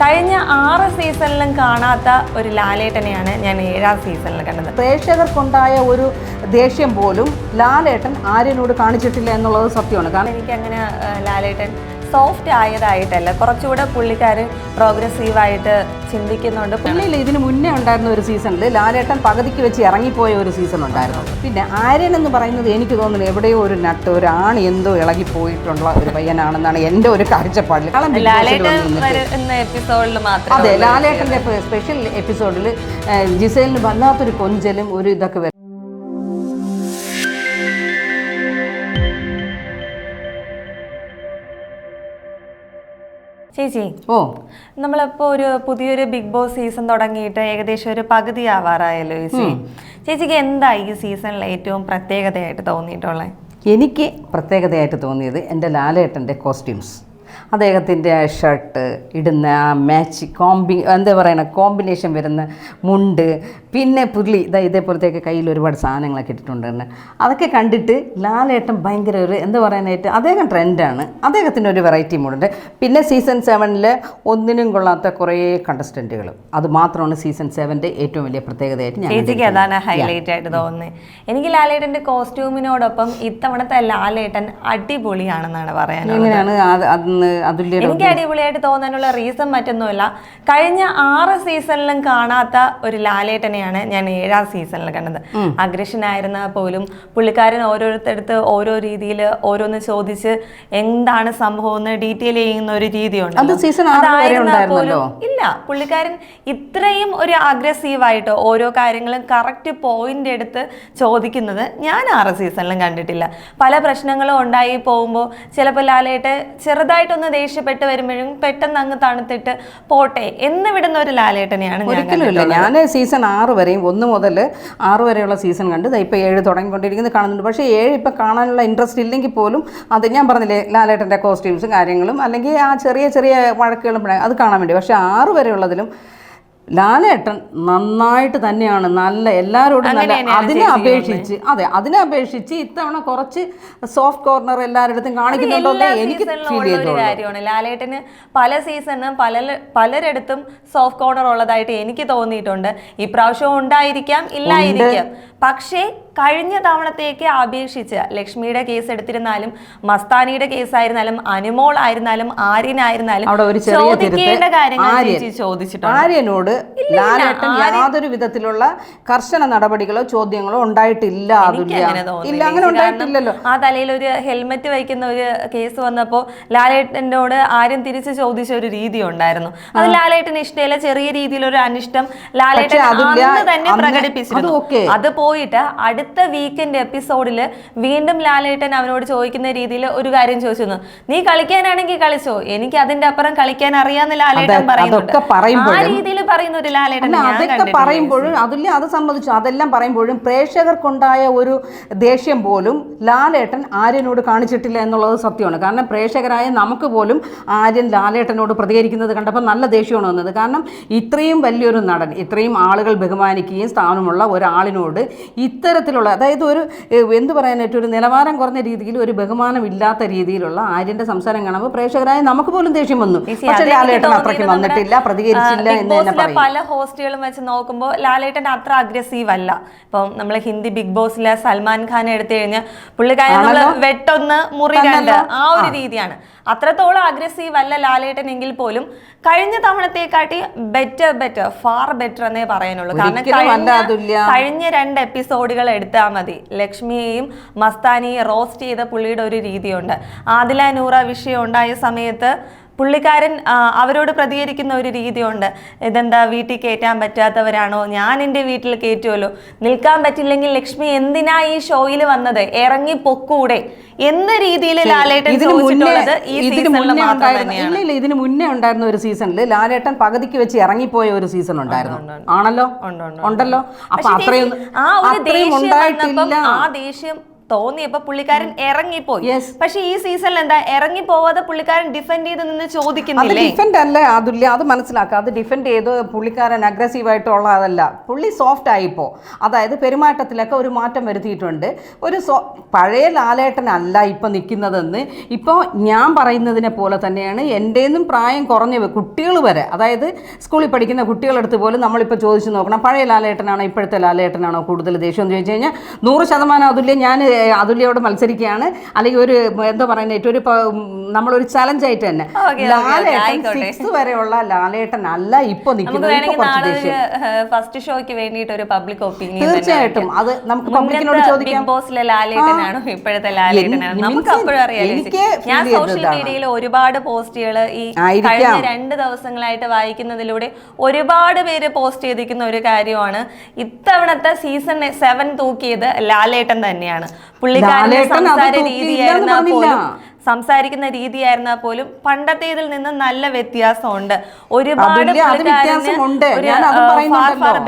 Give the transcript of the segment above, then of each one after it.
കഴിഞ്ഞ 6 സീസണിലും കാണാത്ത ഒരു ലാലേട്ടനെയാണ് ഞാൻ 7ാം സീസണിൽ കണ്ടത്. പ്രേക്ഷകർക്കുണ്ടായ ഒരു ദേഷ്യം പോലും ലാലേട്ടൻ ആര്യനോട് കാണിച്ചിട്ടില്ല എന്നുള്ളത് സത്യമാണ്. കാരണം എനിക്കങ്ങനെ ലാലേട്ടൻ സോഫ്റ്റ് ആയതായിട്ടല്ല, കുറച്ചുകൂടെ പുള്ളിക്കാരൻ പ്രോഗ്രസീവായിട്ട് ചിന്തിക്കുന്നുണ്ട്. പുള്ളിയിൽ ഇതിന് മുന്നേ ഉണ്ടായിരുന്ന ഒരു സീസണിൽ ലാലേട്ടൻ പകുതിക്ക് വെച്ച് ഇറങ്ങിപ്പോയ ഒരു സീസൺ ഉണ്ടായിരുന്നു. പിന്നെ ആര്യൻ എന്ന് പറയുന്നത് എനിക്ക് തോന്നുന്നു എവിടെയോ ഒരു നട്ട് ഒരു ആണി എന്തോ ഇളകിപ്പോയിട്ടുള്ള ഒരു പയ്യനാണെന്നാണ് എൻ്റെ ഒരു കാഴ്ചപ്പാടിൽ. എപ്പിസോഡിൽ മാത്രം അതെ, ലാലേട്ടൻ്റെ സ്പെഷ്യൽ എപ്പിസോഡിൽ ജിസേലിന് വല്ലാത്തൊരു കൊഞ്ചലും ഒരു ഇതൊക്കെ വരും. ചേച്ചി, നമ്മളിപ്പോൾ ഒരു പുതിയൊരു ബിഗ് ബോസ് സീസൺ തുടങ്ങിയിട്ട് ഏകദേശം ഒരു പകുതി ആവാറായല്ലോ ചേച്ചി. ചേച്ചിക്ക് എന്താ ഈ സീസണിൽ ഏറ്റവും പ്രത്യേകതയായിട്ട് തോന്നിയിട്ടുള്ളത്? എനിക്ക് പ്രത്യേകതയായിട്ട് തോന്നിയത് എൻ്റെ ലാലേട്ടൻ്റെ കോസ്റ്റ്യൂംസ്, അദ്ദേഹത്തിൻ്റെ ഷർട്ട് ഇടുന്ന മാച്ച് എന്താ പറയുക കോമ്പിനേഷൻ വരുന്ന മുണ്ട്, പിന്നെ പുള്ളി ഇതേപോലത്തേക്ക് കയ്യിൽ ഒരുപാട് സാധനങ്ങളൊക്കെ ഇട്ടിട്ടുണ്ട്. അതൊക്കെ കണ്ടിട്ട് ലാലേട്ടൻ ഭയങ്കര ഒരു എന്താ പറയാനായിട്ട് അദ്ദേഹം ട്രെൻഡാണ്, അദ്ദേഹത്തിൻ്റെ ഒരു വെറൈറ്റി മൂഡുണ്ട്. പിന്നെ സീസൺ 7 ഒന്നിനും കൊള്ളാത്ത കുറേ കണ്ടസ്റ്റൻറ്റുകൾ, അത് മാത്രമാണ് സീസൺ 7 ഏറ്റവും വലിയ പ്രത്യേകതയായിട്ട് ചേച്ചിക്ക് അതാണ് ഹൈലൈറ്റ് ആയിട്ട് തോന്നുന്നത്. എനിക്ക് ലാലേട്ടൻ്റെ കോസ്റ്റ്യൂമിനോടൊപ്പം ഇത്തവണത്തെ ലാലേട്ടൻ അടിപൊളിയാണെന്നാണ് പറയാനുള്ളത്. എങ്ങനെയാണ് എനിക്ക് അടിപൊളിയായിട്ട് തോന്നാനുള്ള റീസൺ മറ്റൊന്നുമില്ല, കഴിഞ്ഞ 6 സീസണിലും കാണാത്ത ഒരു ലാലേട്ടനെയാണ് ഞാൻ 7ാം സീസണിൽ കണ്ടത്. അഗ്രഷനായിരുന്ന പോലും പുള്ളിക്കാരൻ ഓരോരുത്തടുത്ത് ഓരോ രീതിയിൽ ഓരോന്ന് ചോദിച്ച് എന്താണ് സംഭവം എന്ന് ഡീറ്റെയിൽ ചെയ്യുന്ന ഒരു രീതിയുണ്ട്. ഇല്ല, പുള്ളിക്കാരൻ ഇത്രയും ഒരു അഗ്രസീവായിട്ട് ഓരോ കാര്യങ്ങളും കറക്റ്റ് പോയിന്റ് എടുത്ത് ചോദിക്കുന്നത് ഞാൻ 6 സീസണിലും കണ്ടിട്ടില്ല. പല പ്രശ്നങ്ങളും ഉണ്ടായി പോകുമ്പോൾ ചിലപ്പോൾ ലാലേട്ട് ചെറുതായിട്ടൊന്ന് ദേഷ്യപ്പെട്ട് വരുമ്പോഴും പെട്ടെന്ന് അങ്ങ് തണുത്തിട്ട് പോട്ടെ എന്ന് വിടുന്ന ഒരു ലാലേട്ടനെയാണ് ഞാൻ സീസൺ 6 വരെയും 1 മുതൽ 6 വരെയുള്ള സീസൺ കണ്ട് ഇപ്പോൾ 7 തുടങ്ങിക്കൊണ്ടിരിക്കുന്നത് കാണുന്നുണ്ട്. പക്ഷേ 7 ഇപ്പോൾ കാണാനുള്ള ഇൻട്രസ്റ്റ് ഇല്ലെങ്കിൽ പോലും അത് ഞാൻ പറഞ്ഞില്ലേ ലാലേട്ടൻ്റെ കോസ്റ്റ്യൂംസും കാര്യങ്ങളും അല്ലെങ്കിൽ ആ ചെറിയ ചെറിയ വഴക്കുകളും അത് കാണാൻ വേണ്ടി. പക്ഷേ 6 വരെയുള്ളതിലും ലാലേട്ടൻ നന്നായിട്ട് തന്നെയാണ്, നല്ല എല്ലാവരോടും നല്ല. അതിനെ അപേക്ഷിച്ച് ഇത്തവണ കുറച്ച് സോഫ്റ്റ് കോർണർ എല്ലാവരുടെ കാണിക്കുന്നുണ്ടോ എനിക്ക് ഫീൽ ചെയ്തു. കാര്യമാണ് ലാലേട്ടന് പല സീസണിനും പലരിടത്തും സോഫ്റ്റ് കോർണർ ഉള്ളതായിട്ട് എനിക്ക് തോന്നിയിട്ടുണ്ട്. ഇപ്രാവശ്യവും ഉണ്ടായിരിക്കാം, ഇല്ലായിരിക്കാം. പക്ഷേ കഴിഞ്ഞ തവണത്തേക്ക് അപേക്ഷിച്ച് ലക്ഷ്മിയുടെ കേസ് എടുത്തിരുന്നാലും മസ്താനിയുടെ കേസായിരുന്നാലും അനുമോൾ ആയിരുന്നാലും ആര്യനായിരുന്നാലും ചോദിക്കേണ്ട കാര്യങ്ങൾ ചോദിച്ചിട്ടുണ്ട്. ആര്യനോട് ലാലേട്ടൻ യാതൊരു വിധത്തിലുള്ള കർശന നടപടികളോ ചോദ്യങ്ങളോ ഉണ്ടായിട്ടില്ല. അങ്ങനെ ഉണ്ടായിട്ടില്ലല്ലോ. ആ തലയിൽ ഒരു ഹെൽമെറ്റ് വയ്ക്കുന്ന ഒരു കേസ് വന്നപ്പോൾ ലാലേട്ടനോട് ആര്യൻ തിരിച്ച് ചോദിച്ച ഒരു രീതി ഉണ്ടായിരുന്നു. അത് ലാലേട്ടന് ഇഷ്ടമില്ല, ചെറിയ രീതിയിലൊരു അനിഷ്ടം ലാലേട്ടൻ അന്ന് തന്നെ പ്രകടിപ്പിച്ചിരുന്നു. അത് പോയിട്ട് അടുത്ത വീക്കെൻഡ് എപ്പിസോഡിൽ വീണ്ടും ലാലേട്ടൻ അവനോട് ചോദിക്കുന്ന രീതിയിൽ ഒരു കാര്യം ചോദിച്ചു, നീ കളിക്കാനാണെങ്കിൽ കളിച്ചോ, എനിക്ക് അതിന്റെ അപ്പുറം കളിക്കാൻ അറിയാന്ന് ലാലേട്ടൻ പറയുന്നുണ്ട്. ആ രീതിയിൽ പറയുന്ന ഒരു ലാലേട്ടൻ അതൊക്കെ പറയുമ്പോഴും അത് സമ്മതിച്ചു. അതെല്ലാം പറയുമ്പോഴും പ്രേക്ഷകർക്കുണ്ടായ ഒരു ദേഷ്യം പോലും ലാലേട്ടൻ ആര്യനോട് കാണിച്ചിട്ടില്ല എന്നുള്ളത് സത്യമാണ്. കാരണം പ്രേക്ഷകരായ നമുക്ക് പോലും ആര്യൻ ലാലേട്ടനോട് പ്രതികരിക്കുന്നത് കണ്ടപ്പോൾ നല്ല ദേഷ്യമാണ് വന്നത്. കാരണം ഇത്രയും വലിയൊരു നടൻ, ഇത്രയും ആളുകൾ ബഹുമാനിക്കുകയും സ്ഥാനമുള്ള ഒരാളിനോട് ഇത്തരത്തിലുള്ള, അതായത് ഒരു എന്ത് പറയാനായിട്ട് ഒരു നിലവാരം കുറഞ്ഞ രീതിയിൽ ഒരു ബഹുമാനം ഇല്ലാത്ത രീതിയിലുള്ള ആര്യന്റെ സംസാരം കാണുമ്പോൾ പ്രേക്ഷകരായ നമുക്ക് പോലും ദേഷ്യം വന്നു. പക്ഷേ ലാലേട്ടൻ അത്രയ്ക്ക് വന്നിട്ടില്ല, പ്രതികരിച്ചില്ല എന്ന് തന്നെ പറയും. പല ഹോസ്റ്റുകളും വെച്ച് നോക്കുമ്പോൾ ലാലേട്ടൻ അത്ര അഗ്രസീവ് അല്ല. ഇപ്പം നമ്മൾ ഹിന്ദി ബിഗ് ബോസിലെ സൽമാൻ ഖാനെ എടുത്തു കഴിഞ്ഞാൽ പുള്ളിക്കാരൻ വെട്ടൊന്ന് മുറി രണ്ട് ആ ഒരു രീതിയാണ്. അത്രത്തോളം അഗ്രസീവ് അല്ല ലാലേട്ടൻ എങ്കിൽ പോലും കഴിഞ്ഞ തവണത്തെക്കാട്ടി ഫാർ ബെറ്റർ എന്നേ പറയാനുള്ളൂ. കാരണം കഴിഞ്ഞ 2 എപ്പിസോഡുകൾ എടുത്താൽ മതി, ലക്ഷ്മിയെയും മസ്താനിയെയും റോസ്റ്റ് ചെയ്ത പുള്ളിയുടെ ഒരു രീതിയുണ്ട്. ആദില നൂറ വിഷയം ഉണ്ടായ സമയത്ത് പുള്ളിക്കാരൻ അവരോട് പ്രതികരിക്കുന്ന ഒരു രീതിയുണ്ട്. ഇതെന്താ വീട്ടിൽ കയറ്റാൻ പറ്റാത്തവരാണോ, ഞാൻ എൻ്റെ വീട്ടിൽ കയറ്റുമല്ലോ, നിൽക്കാൻ പറ്റില്ലെങ്കിൽ ലക്ഷ്മി എന്തിനാ ഈ ഷോയിൽ വന്നത്, ഇറങ്ങി പൊക്കൂടെ എന്ന രീതിയിൽ ലാലേട്ടൻ ചോദിച്ചിട്ടുള്ളത് ഈ സീസണിൽ മാത്രം തന്നെയാണ്. ഇല്ല, ഇതിന് മുന്നേ ഉണ്ടായിരുന്ന ഒരു സീസണിൽ ലാലേട്ടൻ പകുതിക്ക് വെച്ച് ഇറങ്ങിപ്പോയ ഒരു സീസൺ ഉണ്ടായിരുന്നു. ആണല്ലോ, ഉണ്ടല്ലോ. അപ്പൊ അത്രയും ആ ഒരു ദേഷ്യം തോന്നിയപ്പോ പുള്ളിക്കാരൻ ഇറങ്ങിപ്പോയി. പക്ഷെ ഈ സീസണിൽ എന്താ ഇറങ്ങി പോവാതെ പുള്ളിക്കാരൻ ഡിഫെൻഡ് ചെയ്ത് നിന്ന് ചോദിക്കുന്നില്ലേ? ഡിഫെൻഡ് അല്ല അതുല്ല, അത് മനസ്സിലാക്കുക. അത് ഡിഫെൻഡ് ചെയ്ത് പുള്ളിക്കാരൻ അഗ്രസീവായിട്ടുള്ളതല്ല, പുള്ളി സോഫ്റ്റ് ആയിപ്പോ. അതായത് പെരുമാറ്റത്തിലൊക്കെ ഒരു മാറ്റം വരുത്തിയിട്ടുണ്ട്. പഴയ ലാലേട്ടനല്ല ഇപ്പൊ നിൽക്കുന്നതെന്ന് ഇപ്പോൾ ഞാൻ പറയുന്നതിനെ പോലെ തന്നെയാണ് എൻ്റെന്നും പ്രായം കുറഞ്ഞ കുട്ടികൾ വരെ, അതായത് സ്കൂളിൽ പഠിക്കുന്ന കുട്ടികളെടുത്ത് പോലും നമ്മളിപ്പോൾ ചോദിച്ചു നോക്കണം, പഴയ ലാലേട്ടനാണോ ഇപ്പോഴത്തെ ലാലേട്ടനാണോ കൂടുതൽ ദേഷ്യം എന്ന് ചോദിച്ചു കഴിഞ്ഞാൽ 100% അതുല്യ. ഞാൻ അതുല്യോട് മത്സരിക്കുകയാണ്, അല്ലെങ്കിൽ ഒരു എന്താ പറയുന്നത്, ഏറ്റവും ഒരു നമ്മളൊരു ചലഞ്ചായിട്ട് തന്നെ. ലാലേട്ടൻ 6 വരെയുള്ള ലാലേട്ടൻ അല്ല ഇപ്പൊ നിൽക്കുന്നത്. ഫസ്റ്റ് ഷോയ്ക്ക് വേണ്ടിയിട്ട് ഒരു പബ്ലിക് ഒപ്പീനിയൻ തീർച്ചയായിട്ടും അത് നമുക്ക് പബ്ലിക്കിനോട് ചോദിക്കാം. ബിഗ് ബോസിലെ ലാലേട്ടനാണോ ഇപ്പോഴത്തെ ലാലേട്ടനാണോ? നമുക്ക് അപ്പോഴും അറിയാലോ. ഞാൻ സോഷ്യൽ മീഡിയയിൽ ഒരുപാട് പോസ്റ്റുകൾ ഈ കഴിഞ്ഞ 2 ദിവസങ്ങളായിട്ട് വായിക്കുന്നതിലൂടെ ഒരുപാട് പേര് പോസ്റ്റ് ചെയ്തിരിക്കുന്ന ഒരു കാര്യമാണ്, ഇത്തവണത്തെ സീസൺ 7 തൂക്കിയത് ലാലേട്ടൻ തന്നെയാണ്. പുള്ളിക്കാരന്റെ സംസാരിക്കുന്ന രീതിയായിരുന്നാൽ പോലും പണ്ടത്തേതിൽ നിന്ന് നല്ല വ്യത്യാസമുണ്ട്. ഒരുപാട്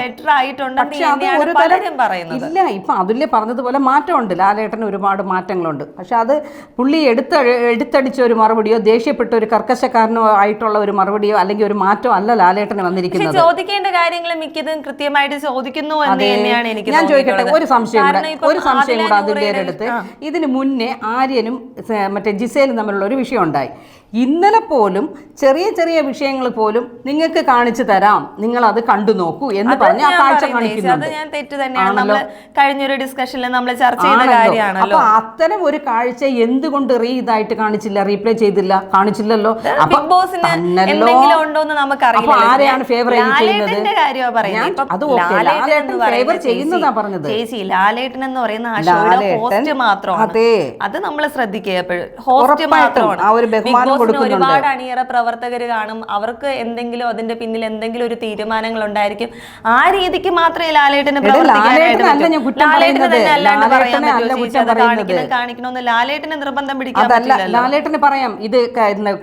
ബെറ്റർ ആയിട്ടുണ്ടെന്ന് പലരും പറയുന്നത്. ഇല്ല, ഇപ്പൊ അതുല്യ പറഞ്ഞതുപോലെ മാറ്റമുണ്ട്, ലാലേട്ടന് ഒരുപാട് മാറ്റങ്ങളുണ്ട്. പക്ഷെ അത് പുള്ളി എടുത്തടിച്ച ഒരു മറുപടിയോ ദേഷ്യപ്പെട്ട ഒരു കർക്കശക്കാരനോ ആയിട്ടുള്ള ഒരു മറുപടിയോ അല്ലെങ്കിൽ ഒരു മാറ്റം അല്ല ലാലേട്ടന് വന്നിരിക്കുന്നത്. ചോദിക്കേണ്ട കാര്യങ്ങൾ മിക്കതും കൃത്യമായിട്ട് ചോദിക്കുന്നു എന്ന് തന്നെയാണ് എനിക്ക്. ഞാൻ ചോദിക്കട്ടെ, ഒരു സംശയം കൂടെ അതുല്യയുടെ അടുത്ത്. ഇതിന് മുന്നേ ആര്യനും മറ്റേ ജിസേലും തമ്മിലുള്ള ഒരു വിഷയം ഉണ്ടായി. ഇന്നലെ പോലും ചെറിയ ചെറിയ വിഷയങ്ങൾ പോലും നിങ്ങൾക്ക് കാണിച്ചു തരാം, നിങ്ങൾ അത് കണ്ടു നോക്കൂ എന്ന് പറഞ്ഞ് ആ കാഴ്ച കാണിക്കുന്നുണ്ട്. ഞാൻ തെറ്റ് തന്നെയാണ്, നമ്മൾ കഴിഞ്ഞൊരു ഡിസ്കഷനിൽ നമ്മൾ ചർച്ച ചെയ്ത കാര്യമാണല്ലോ. അപ്പൊ അത്തരം ഒരു കാഴ്ച എന്തുകൊണ്ട് ഇതായിട്ട് കാണിച്ചില്ല, റീപ്ലേ ചെയ്തില്ല, കാണിച്ചില്ലല്ലോ. ബിഗ് ബോസിന് എന്തെങ്കിലും ഉണ്ടോന്ന് നമുക്കറിയില്ല. ആരെയാണ് ഫേവർ ചെയ്യുന്നത്? ചേച്ചി ലാലേട്ടൻ എന്ന് പറയുന്ന ആ ഷോയുടെ ഹോസ്റ്റ് മാത്രമാണ്, അത് നമ്മൾ ശ്രദ്ധിക്കുക എപ്പോഴും. ഹോസ്റ്റ് മാത്രമാണ്. ഒരുപാട് അണിയറ പ്രവർത്തകർ കാണും, അവർക്ക് എന്തെങ്കിലും അതിന്റെ പിന്നിൽ എന്തെങ്കിലും ഒരു തീരുമാനങ്ങൾ ഉണ്ടായിരിക്കും. ആ രീതിക്ക് മാത്രമേ ലാലേട്ടന് കാണിക്കണമെന്ന് ലാലേട്ടന് നിർബന്ധം പിടിക്കാൻ പറ്റില്ല. ലാലേട്ടന് പറയാം, ഇത്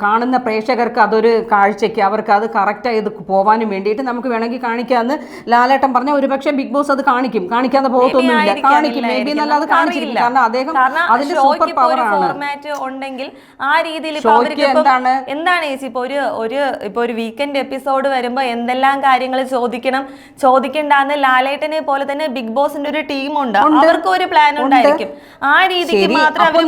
കാണുന്ന പ്രേക്ഷകർക്ക് അതൊരു കാഴ്ചയ്ക്ക് അവർക്ക് അത് കറക്റ്റ് ചെയ്ത് പോവാനും വേണ്ടിയിട്ട് നമുക്ക് വേണമെങ്കിൽ കാണിക്കാമെന്ന് ലാലേട്ടൻ പറഞ്ഞ ഒരുപക്ഷെ ബിഗ് ബോസ് അത് കാണിക്കാതെ പോകത്തൊന്നുമില്ല, കാണിക്കും. മേ ബി എന്നല്ലാതെ കാണിച്ചില്ല. കാരണം അദ്ദേഹം അതിന്റെ സൂപ്പർ പവറാണ്. ഫോർമാറ്റ് ഉണ്ടെങ്കിൽ ആ രീതിയിൽ എന്താണ് ചേച്ചി ഇപ്പൊ ഒരു വീക്കെൻഡ് എപ്പിസോഡ് വരുമ്പോ എന്തെല്ലാം കാര്യങ്ങൾ ചോദിക്കണ്ടെന്ന് ലാലേട്ടനെ പോലെ തന്നെ ബിഗ് ബോസിന്റെ ഒരു ടീമുണ്ട്, അവർക്ക് ഒരു പ്ലാൻ ഉണ്ടായിരിക്കും. ആ രീതിക്ക് മാത്രമേ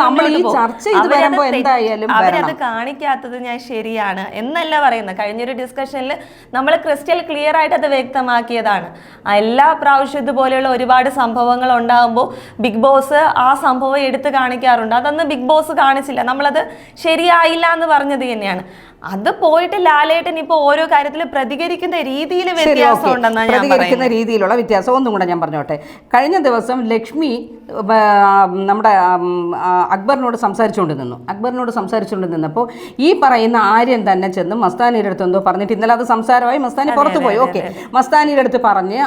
അവരത് കാണിക്കാത്തത് ഞാൻ ശരിയാണ് എന്നല്ല പറയുന്നത്. കഴിഞ്ഞൊരു ഡിസ്കഷനിൽ നമ്മൾ ക്രിസ്റ്റൽ ക്ലിയർ ആയിട്ട് അത് വ്യക്തമാക്കിയതാണ്. എല്ലാ പ്രാവശ്യം ഇതുപോലെയുള്ള ഒരുപാട് സംഭവങ്ങൾ ഉണ്ടാകുമ്പോൾ ബിഗ് ബോസ് ആ സംഭവം എടുത്ത് കാണിക്കാറുണ്ട്. അതൊന്നും ബിഗ് ബോസ് കാണിച്ചില്ല, നമ്മളത് ശരിയായില്ല എന്ന് പറഞ്ഞത് തന്നെയാണ്. അത് പോയിട്ട് ലാലേട്ടൻ ഇപ്പൊ ഓരോ കാര്യത്തിൽ പ്രതികരിക്കുന്ന രീതിയിൽ വ്യത്യാസം ഉണ്ടെന്നാണ് ഞാൻ പ്രതികരിക്കുന്ന രീതിയിലുള്ള വ്യത്യാസം. ഒന്നും കൂടെ ഞാൻ പറഞ്ഞോട്ടെ. കഴിഞ്ഞ ദിവസം ലക്ഷ്മി നമ്മുടെ അക്ബറിനോട് സംസാരിച്ചുകൊണ്ട് നിന്നപ്പോൾ ഈ പറയുന്ന ആര്യൻ തന്നെ ചെന്ന് മസ്താനിയുടെ അടുത്ത് എന്തോ പറഞ്ഞിട്ട് ഇന്നലെ അത് സംസാരമായി മസ്താനി പുറത്തു പോയി. ഓക്കെ, മസ്താനിയുടെ അടുത്ത് പറഞ്ഞ്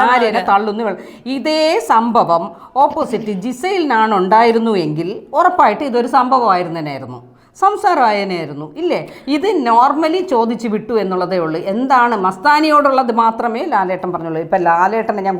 ആര്യനെ തള്ളുന്നു. ഇതേ സംഭവം ഓപ്പോസിറ്റ് ജിസയിലിനാണ് ഉണ്ടായിരുന്നു എങ്കിൽ ഉറപ്പായിട്ട് ഇതൊരു സംഭവമായിരുന്നേനായിരുന്നു, സംസാരമായനായിരുന്നു ഇല്ലേ? ഇത് നോർമലി ചോദിച്ചു വിട്ടു എന്നുള്ളതേ ഉള്ളൂ. എന്താണ് മസ്താനിയോടുള്ളത് മാത്രമേ ലാലേട്ടൻ പറഞ്ഞുള്ളൂ. ഇപ്പം ലാലേട്ടനെ ഞാൻ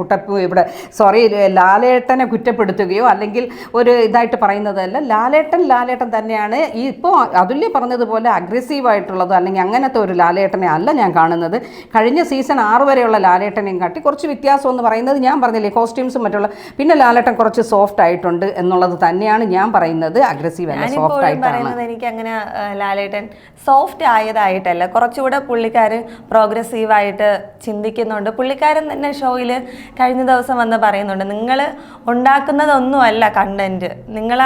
ലാലേട്ടനെ കുറ്റപ്പെടുത്തുകയോ അല്ലെങ്കിൽ ഒരു ഇതായിട്ട് പറയുന്നതല്ല. ലാലേട്ടൻ തന്നെയാണ്. ഇപ്പോൾ അതുല്യ പറഞ്ഞതുപോലെ അഗ്രസീവായിട്ടുള്ളത് അല്ലെങ്കിൽ അങ്ങനത്തെ ഒരു ലാലേട്ടനെ അല്ല ഞാൻ കാണുന്നത്. കഴിഞ്ഞ സീസൺ 6 വരെയുള്ള ലാലേട്ടനെയും കാട്ടി കുറച്ച് വ്യത്യാസം എന്ന് പറയുന്നത് ഞാൻ പറഞ്ഞില്ലേ, കോസ്റ്റ്യൂംസും മറ്റുള്ള. പിന്നെ ലാലേട്ടൻ കുറച്ച് സോഫ്റ്റ് ആയിട്ടുണ്ട് എന്നുള്ളത് തന്നെയാണ് ഞാൻ പറയുന്നത്. അഗ്രസീവ് അല്ല, സോഫ്റ്റ് ആയിട്ടാണ്. അങ്ങനെ ലാലേട്ടൻ സോഫ്റ്റ് ആയതായിട്ടല്ല, കുറച്ചുകൂടെ പുള്ളിക്കാരൻ പ്രോഗ്രസീവായിട്ട് ചിന്തിക്കുന്നുണ്ട്. പുള്ളിക്കാരൻ തന്നെ ഷോയിൽ കഴിഞ്ഞ ദിവസം വന്ന് പറയുന്നുണ്ട്, നിങ്ങൾ ഉണ്ടാക്കുന്നതൊന്നുമല്ല കണ്ടന്റ്, നിങ്ങൾ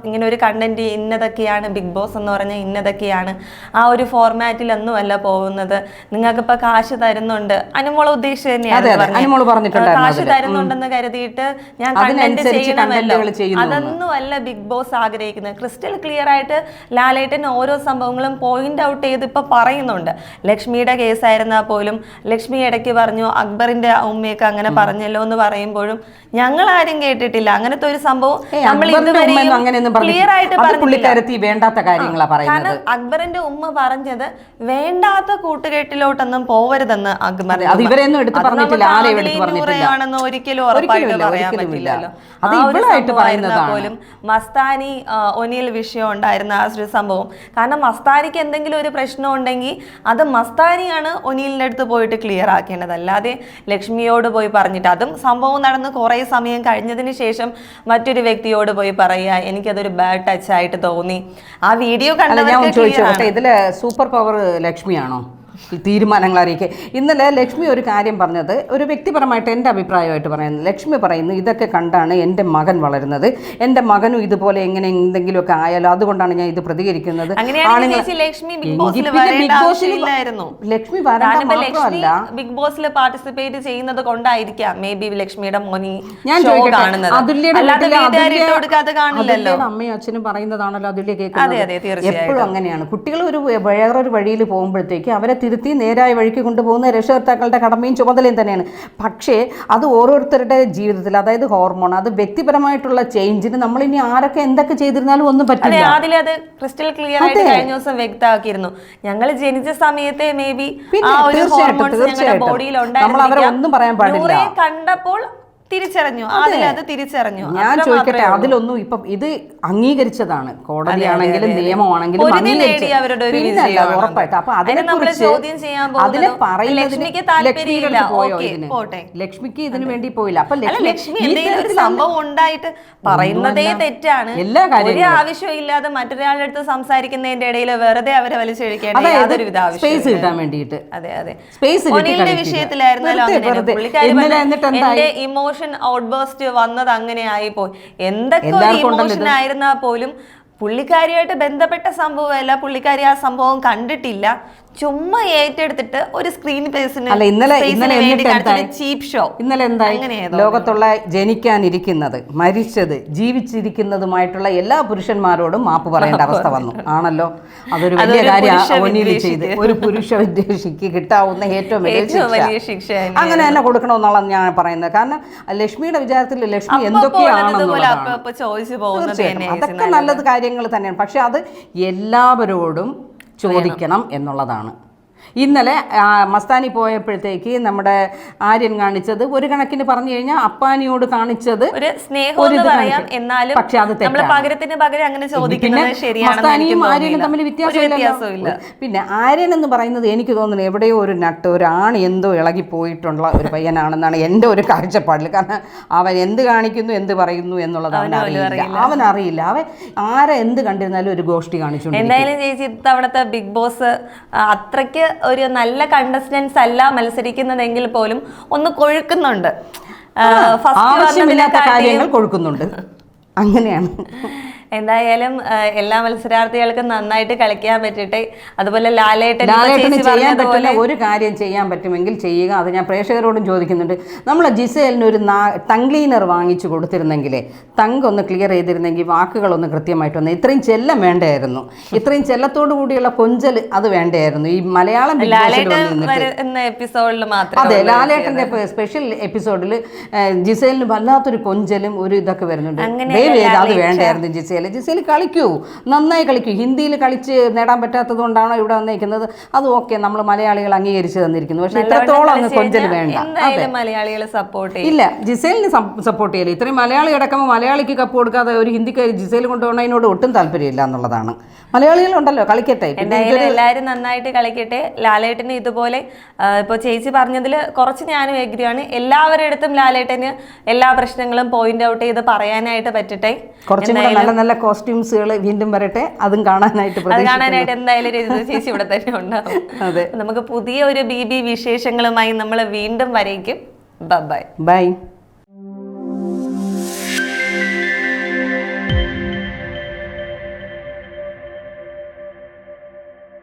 ഇങ്ങനെ ഒരു കണ്ടന്റ് ഇന്നതൊക്കെയാണ്, ബിഗ് ബോസ് എന്ന് പറഞ്ഞാൽ ഇന്നതൊക്കെയാണ്, ആ ഒരു ഫോർമാറ്റിലൊന്നുമല്ല പോകുന്നത്, നിങ്ങൾക്കിപ്പോൾ കാശ് തരുന്നുണ്ട്. അനുമോള ഉദ്ദേശിച്ച് തന്നെയാണ്, കാശ് തരുന്നുണ്ടെന്ന് കരുതിയിട്ട് ഞാൻ കണ്ടന്റ് ചെയ്യണമല്ലോ, അതൊന്നുമല്ല ബിഗ് ബോസ് ആഗ്രഹിക്കുന്നത്. ക്രിസ്റ്റൽ ക്ലിയർ ആയിട്ട് ലാലേട്ടൻ ഓരോ സംഭവങ്ങളും പോയിന്റ് ഔട്ട് ചെയ്ത് ഇപ്പൊ പറയുന്നുണ്ട്. ലക്ഷ്മിയുടെ കേസായിരുന്നാൽ പോലും ലക്ഷ്മി ഇടയ്ക്ക് പറഞ്ഞു അക്ബറിന്റെ ഉമ്മയൊക്കെ അങ്ങനെ പറഞ്ഞല്ലോ എന്ന് പറയുമ്പോഴും ഞങ്ങൾ ആരും കേട്ടിട്ടില്ല അങ്ങനത്തെ ഒരു സംഭവം. നമ്മൾ ഇതുവരെയും ക്ലിയർ ആയിട്ട് വേണ്ടാത്ത കാര്യങ്ങളാ പറയുന്നത്. കാരണം അക്ബറിന്റെ ഉമ്മ പറഞ്ഞത് വേണ്ടാത്ത കൂട്ടുകെട്ടിലോട്ടൊന്നും പോവരുതെന്ന് അക്ബർ ആണെന്ന് ഒരിക്കലും ഉറപ്പായിട്ട് പറയാൻ പറ്റില്ലല്ലോ. പോലും മസ്താനി ഒനിൽ വിഷയം ഉണ്ടായിരുന്ന ആ ഒരു സംഭവം, കാരണം മസ്താനിക്ക് എന്തെങ്കിലും ഒരു പ്രശ്നം ഉണ്ടെങ്കിൽ അത് മസ്താനിയാണ് ഒനിലിന്റെ അടുത്ത് പോയിട്ട് ക്ലിയർ ആക്കേണ്ടത്, അല്ലാതെ ലക്ഷ്മിയോട് പോയി പറഞ്ഞിട്ട്. അതും സംഭവം നടന്ന് കുറെ സമയം കഴിഞ്ഞതിന് ശേഷം മറ്റൊരു വ്യക്തിയോട് പോയി പറയുക എനിക്കതൊരു ബാഡ് ടച്ച് ആയിട്ട് തോന്നി. ആ വീഡിയോ കണ്ടവർക്ക് ഇതില് സൂപ്പർ പവർ ലക്ഷ്മിയാണോ തീരുമാനങ്ങൾ അറിയിക്കുക? ഇന്നലെ ലക്ഷ്മി ഒരു കാര്യം പറഞ്ഞത്, ഒരു വ്യക്തിപരമായിട്ട് എൻ്റെ അഭിപ്രായമായിട്ട് പറയുന്നത്, ലക്ഷ്മി പറയുന്നു ഇതൊക്കെ കണ്ടാണ് എൻ്റെ മകൻ വളരുന്നത്, എൻ്റെ മകനും ഇതുപോലെ എങ്ങനെ എന്തെങ്കിലുമൊക്കെ ആയാലോ അതുകൊണ്ടാണ് ഞാൻ ഇത് പ്രതികരിക്കുന്നത്. ലക്ഷ്മി മാത്രമല്ല ബിഗ് ബോസിൽ പാർട്ടിസിപ്പേറ്റ് ചെയ്യുന്നത് കൊണ്ടായിരിക്കാം മേ ബി ലക്ഷ്മിയുടെ മോനി ഞാൻ അമ്മയും അച്ഛനും പറയുന്നതാണല്ലോ അതുല്യ കേൾക്കുന്നത്. എപ്പോഴും അങ്ങനെയാണ്. കുട്ടികൾ ഒരു വേറൊരു വഴിയിൽ പോകുമ്പോഴത്തേക്ക് അവരെ തിരുത്തി നേരായ വഴിക്ക് കൊണ്ടുപോകുന്ന രക്ഷകർത്താക്കളുടെ കടമയും ചുമതലയും തന്നെയാണ്. പക്ഷേ അത് ഓരോരുത്തരുടെ ജീവിതത്തിൽ, അതായത് ഹോർമോൺ, അത് വ്യക്തിപരമായിട്ടുള്ള ചേഞ്ചിന് നമ്മൾ ഇനി ആരൊക്കെ എന്തൊക്കെ ചെയ്തിരുന്നാലും ഒന്നും പറ്റില്ല. അതിൽ അത് ക്രിസ്റ്റൽ ക്ലിയർ ആയിട്ട് കഴിഞ്ഞ ദിവസം വ്യക്തമാക്കിയിരുന്നു. ഞങ്ങൾ ജനിച്ച സമയത്തെ മേ ബി ബോഡിയിൽ ഉണ്ടായിരുന്നു കണ്ടപ്പോൾ തിരിച്ചറിഞ്ഞു, തിരിച്ചറിഞ്ഞു. ഞാൻ ചോദിക്കട്ടെ, അതിലൊന്നും ഇപ്പം ഇത് അംഗീകരിച്ചതാണ്, കോടതിയാണെങ്കിലും നിയമമാണെങ്കിലും ഉറപ്പായിട്ട്. അപ്പൊ അതിനെ ലക്ഷ്മിക്ക് ഇതിനു വേണ്ടി പോയില്ല. അപ്പൊ സംഭവം ഉണ്ടായിട്ട് പറയുന്നതേ തെറ്റാണ്. എല്ലാ കാര്യവും ആവശ്യമില്ലാതെ മറ്റൊരാളുടെ അടുത്ത് സംസാരിക്കുന്നതിന്റെ ഇടയിൽ വെറുതെ അവരെ വലിച്ചൊഴിക്കേണ്ട യാതൊരു വിധ സ്പേസ് കിട്ടാൻ വേണ്ടിയിട്ട്. അതെ ഒനിലിന്റെ വിഷയത്തിലായിരുന്നല്ലോ ഇമോഷൻ ഔട്ട്ബേസ്റ്റ് വന്നത് അങ്ങനെ ആയിപ്പോയി. എന്തൊക്കെ ഇമോഷൻ ആയിരുന്നാ പോലും പുള്ളിക്കാരിയായിട്ട് ബന്ധപ്പെട്ട സംഭവമല്ല, പുള്ളിക്കാരി ആ സംഭവം കണ്ടിട്ടില്ല, ചുമ്മാ ഏറ്റെടുത്തിട്ട് ഒരു സ്ക്രീൻ ചീപ്പ് ഷോ. ഇന്നലെ എന്തായി? ലോകത്തുള്ള ജനിക്കാനിരിക്കുന്നത്, മരിച്ചത്, ജീവിച്ചിരിക്കുന്നതുമായിട്ടുള്ള എല്ലാ പുരുഷന്മാരോടും മാപ്പ് പറയേണ്ട അവസ്ഥ വന്നു ആണല്ലോ. അതൊരു വലിയ കാര്യമാണ് ചെയ്ത്. ഒരു പുരുഷ വിദ്വേഷിക്ക് കിട്ടാവുന്ന ഏറ്റവും വലിയ ശിക്ഷ അങ്ങനെ തന്നെ കൊടുക്കണമെന്നുള്ളത് ഞാൻ പറയുന്നത്. കാരണം ലക്ഷ്മിയുടെ വിചാരത്തിൽ ലക്ഷ്മി എന്തൊക്കെയാണെന്നുള്ളതാണ്. അതൊക്കെ നല്ലത് കാര്യങ്ങൾ തന്നെയാണ്. പക്ഷെ അത് എല്ലാവരോടും ചോദിക്കണം എന്നുള്ളതാണ്. ഇന്നലെ മസ്താനി പോയപ്പോഴത്തേക്ക് നമ്മുടെ ആര്യൻ കാണിച്ചത് ഒരു കണക്കിന് പറഞ്ഞു കഴിഞ്ഞാൽ അപ്പാനിയോട് കാണിച്ചത് ഒരു സ്നേഹം, പക്ഷെ അത് മസ്താനിയും ആര്യനും തമ്മിൽ വ്യത്യാസമില്ല. പിന്നെ ആര്യൻ എന്ന് പറയുന്നത് എനിക്ക് തോന്നുന്നു എവിടെയോ ഒരു നട്ട്, ഒരു ആണ് എന്തോ ഇളകി പോയിട്ടുള്ള ഒരു പയ്യനാണെന്നാണ് എൻ്റെ ഒരു കാഴ്ചപ്പാടിൽ. കാരണം അവൻ എന്ത് കാണിക്കുന്നു, എന്ത് പറയുന്നു എന്നുള്ളത് അവനറിയില്ല. അവൻ ആരെ എന്ത് കണ്ടിരുന്നാലും ഒരു ഗോഷ്ടി കാണിച്ചു. എന്തായാലും ചേച്ചി ഇത്തവണത്തെ ബിഗ് ബോസ് അത്രയ്ക്ക് ഒരു നല്ല കണ്ടസ്റ്റൻസ് അല്ല മത്സരിക്കുന്നതെങ്കിൽ പോലും ഒന്ന് കൊഴുക്കുന്നുണ്ട്, ആവശ്യമില്ലാത്ത കാര്യങ്ങൾ കൊഴുക്കുന്നുണ്ട്. അങ്ങനെയാണ്. എന്തായാലും എല്ലാ മത്സരാർത്ഥികൾക്കും നന്നായിട്ട് കളിക്കാൻ പറ്റട്ടെ. അതുപോലെ ലാലേട്ടന് ചെയ്യാൻ പറ്റുന്ന ഒരു കാര്യം ചെയ്യാൻ പറ്റുമെങ്കിൽ ചെയ്യുക. അത് ഞാൻ പ്രേക്ഷകരോടും ചോദിക്കുന്നുണ്ട്. നമ്മൾ ജിസേലിന് ഒരു ടങ് ക്ലീനർ വാങ്ങിച്ചു കൊടുത്തിരുന്നെങ്കിലേ, ടങ് ഒന്ന് ക്ലിയർ ചെയ്തിരുന്നെങ്കിൽ വാക്കുകളൊന്ന് കൃത്യമായിട്ട് വന്നു. ഇത്രയും ചെല്ലം വേണ്ടായിരുന്നു, ഇത്രയും ചെല്ലത്തോടു കൂടിയുള്ള കൊഞ്ചൽ അത് വേണ്ടായിരുന്നു. ഈ മലയാളം എപ്പിസോഡിൽ മാത്രം, അതെ, ലാലേട്ടന്റെ സ്പെഷ്യൽ എപ്പിസോഡിൽ ജിസേലിന് വല്ലാത്തൊരു കൊഞ്ചലും ഒരു ഇതൊക്കെ വരുന്നുണ്ട്. അത് വേണ്ടായിരുന്നു ജിസേൽ. ജിസേൽ കളിക്കൂ, നന്നായി കളിക്കൂ. ഹിന്ദിയിൽ കളിച്ച് നേടാൻ പറ്റാത്തത് കൊണ്ടാണോ ഇവിടെ വന്നിരിക്കുന്നത്? അത് ഓക്കെ, നമ്മൾ മലയാളികൾ അംഗീകരിച്ച് തന്നിരിക്കുന്നു. പക്ഷെ ഇത്രത്തോളം അങ്ങ് കൊഞ്ചൽ വേണ്ട. ഇല്ല, ജിസേലിന് സപ്പോർട്ട് ചെയ്യില്ല. ഇത്രയും മലയാളി കിടക്കുമ്പോൾ മലയാളിക്ക് കപ്പ് കൊടുക്കാതെ ഒരു ഹിന്ദിക്കാർ ജിസേൽ കൊണ്ടുപോകുന്നതിനോട് ഒട്ടും താല്പര്യമില്ല എന്നുള്ളതാണ്. മലയാളികളുണ്ടല്ലോ, കളിക്കട്ടെ. എല്ലാവരും നന്നായിട്ട് കളിക്കട്ടെ. ലാലേട്ടന് ഇതുപോലെ ഇപ്പോൾ ചേച്ചി പറഞ്ഞതിൽ കുറച്ച് ഞാനും എഗ്രിയാണ്. എല്ലാവരുടെ അടുത്തും ലാലേട്ടന് എല്ലാ പ്രശ്നങ്ങളും പോയിന്റ് ഔട്ട് ചെയ്ത് പറയാനായിട്ട് പറ്റട്ടെ. കുറച്ചും കൂടെ നല്ല നല്ല കോസ്റ്റ്യൂംസുകൾ വീണ്ടും വരട്ടെ. അതും കാണാനായിട്ട് എന്തായാലും ചേച്ചി ഇവിടെ തന്നെ ഉണ്ടാവും. അതെ, നമുക്ക് പുതിയ ഒരു ബി വിശേഷങ്ങളുമായി നമ്മൾ വീണ്ടും വരേക്കും. ബൈ.